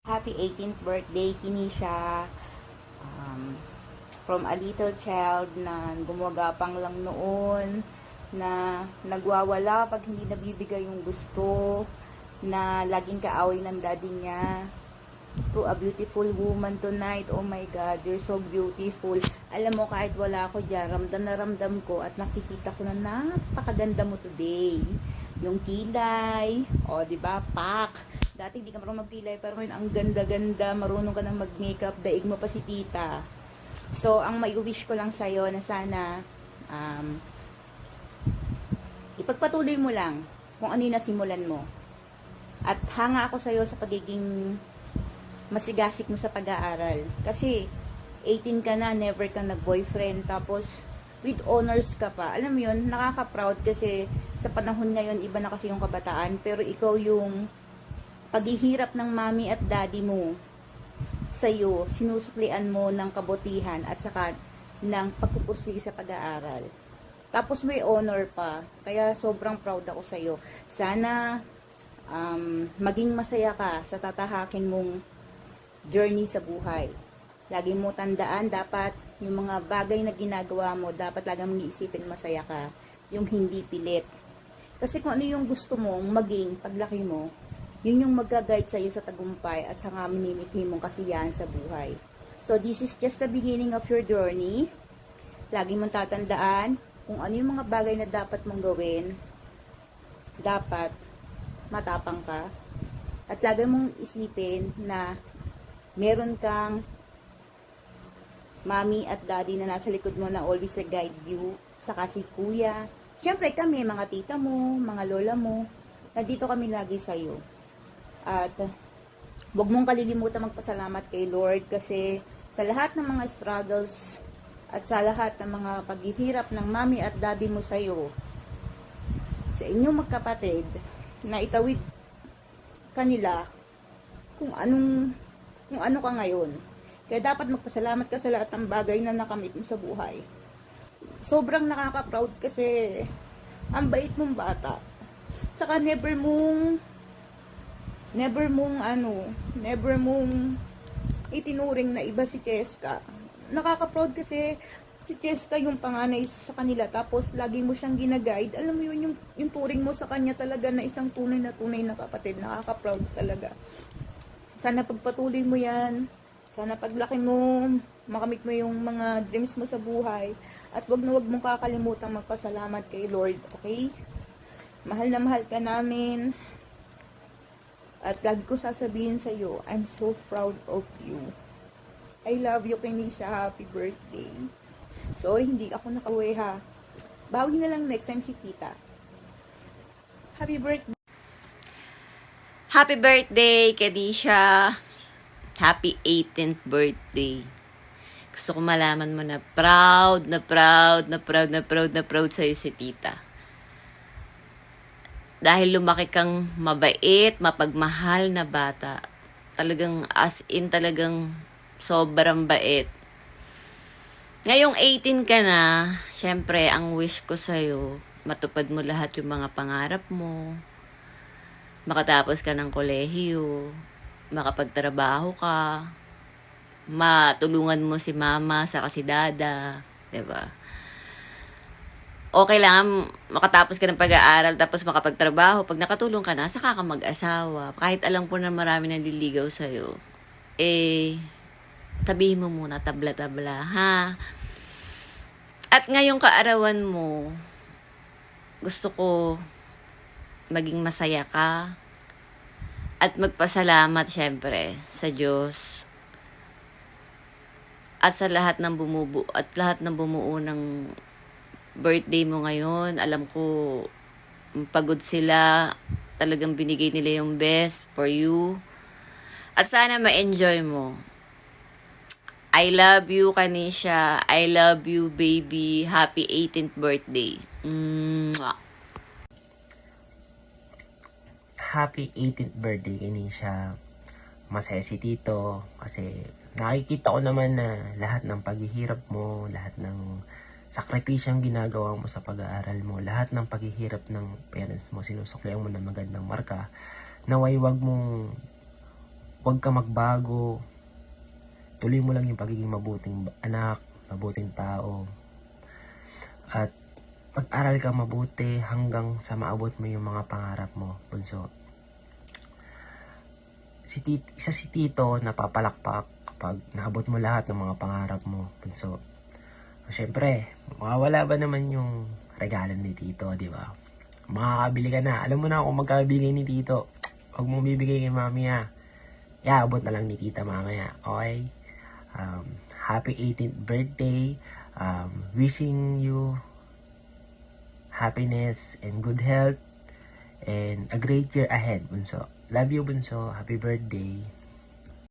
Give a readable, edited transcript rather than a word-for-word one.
Happy 18th birthday, Kinisha. Um, from a little child na gumagapang lang noon, na nagwawala pag hindi nabibigay yung gusto, na laging kaaway ng daddy niya, to a beautiful woman tonight. Oh my God, you're so beautiful. Alam mo, kahit wala ako dyan, ramdam na ramdam ko at nakikita ko na napakaganda mo today. Yung kilay, o di ba, pak. Dati hindi ka marunong magkilay, pero ngayon ang ganda-ganda, marunong ka nang mag-makeup, daig mo pa si tita. So, ang may wish ko lang sa'yo na sana, ipagpatuloy mo lang kung ano yung nasimulan mo. At hanga ako sa'yo sa pagiging masigasik mo sa pag-aaral. Kasi, 18 ka na, never ka nag-boyfriend, tapos, with honors ka pa. Alam mo yun, nakaka-proud kasi sa panahon ngayon, iba na kasi yung kabataan, pero ikaw yung paghihirap ng mami at daddy mo sa'yo, sinusuklian mo ng kabutihan at saka ng pagpupursige sa pag-aaral. Tapos may honor pa. Kaya sobrang proud ako sa'yo. Sana maging masaya ka sa tatahakin mong journey sa buhay. Lagi mo tandaan, dapat yung mga bagay na ginagawa mo, dapat lagi mong iisipin masaya ka. Yung hindi pilit. Kasi kung ano yung gusto mong maging paglaki mo, yun yung mag-guide sa'yo sa tagumpay at sa nga minimithi mong kasiyahan sa buhay. So, this is just the beginning of your journey. Lagi mong tatandaan kung ano yung mga bagay na dapat mong gawin. Dapat matapang ka. At lagi mong isipin na meron kang mami at daddy na nasa likod mo na always guide you. Saka si kuya. Siyempre kami, mga tita mo, mga lola mo, nandito kami lagi sa'yo. At huwag mong kalilimutan magpasalamat kay Lord kasi sa lahat ng mga struggles at sa lahat ng mga paghihirap ng mami at daddy mo sa'yo, sa inyong magkapatid, na itawid kanila kung ano ka ngayon. Kaya dapat magpasalamat ka sa lahat ng bagay na nakamit mo sa buhay. Sobrang nakaka-proud kasi ang bait mong bata. Saka never mong itinuring na iba si Cheska. Nakaka-proud kasi si Cheska yung panganay sa kanila, tapos lagi mo siyang ginaguide. Alam mo yun, yung turing mo sa kanya talaga na isang tunay na kapatid. Nakaka-proud talaga. Sana pagpatuloy mo yan. Sana paglaki mo, makamit mo yung mga dreams mo sa buhay. At wag mong kakalimutan magpasalamat kay Lord, okay? Mahal na mahal ka namin. At lagi ko sasabihin sa iyo, I'm so proud of you. I love you, Kinisha. Happy birthday. So, hindi ako nakauwi ha. Bawi na lang next time si tita. Happy birthday. Happy birthday, Kadisha. Happy 18th birthday. Gusto ko malaman mo na proud sa'yo si tita. Dahil lumaki kang mabait, mapagmahal na bata. Talagang as in, talagang sobrang bait. Ngayong 18 ka na, syempre, ang wish ko sa'yo, matupad mo lahat yung mga pangarap mo, makatapos ka ng kolehiyo, makapagtrabaho ka, matulungan mo si mama sa si dada, 'di ba? Okay lang makatapos ka ng pag-aaral tapos makapagtrabaho, pag nakatulong ka na, saka ka mag-asawa. Kahit alam ko na marami nang liligaw sa'yo, tabihin mo muna, tabla-tabla, ha? At ngayong kaarawan mo, gusto ko maging masaya ka at magpasalamat syempre sa Diyos at sa lahat ng bumuo ng birthday mo ngayon. Alam ko pagod sila, talagang binigay nila yung best for you at sana ma-enjoy mo. I love you, Kanisha. I love you, baby. Happy 18th birthday. Mwah. Happy 18th birthday, Kinisha. Masaya si Tito kasi nakikita ko naman na lahat ng paghihirap mo, lahat ng sakripisyong ginagawa mo sa pag-aaral mo, lahat ng paghihirap ng parents mo, sinusuklian mo ng magandang marka, naway wag mong huwag ka magbago. Tuloy mo lang yung pagiging mabuting anak, mabuting tao. At mag-aral ka mabuti hanggang sa maabot mo yung mga pangarap mo, bunso. Isa si Tito napapalakpak kapag naabot mo lahat ng mga pangarap mo, bunso. Siyempre, mawawala ba naman yung regalo ni Tito, di ba? Makakabili ka na. Alam mo na kung magkabigay ni Tito. Huwag mong bibigay kay mami ha. Iaabot na lang ni Tita mamaya. Okay? Happy 18th birthday. Wishing you happiness and good health and a great year ahead, bunso. Love you, bunso. Happy birthday.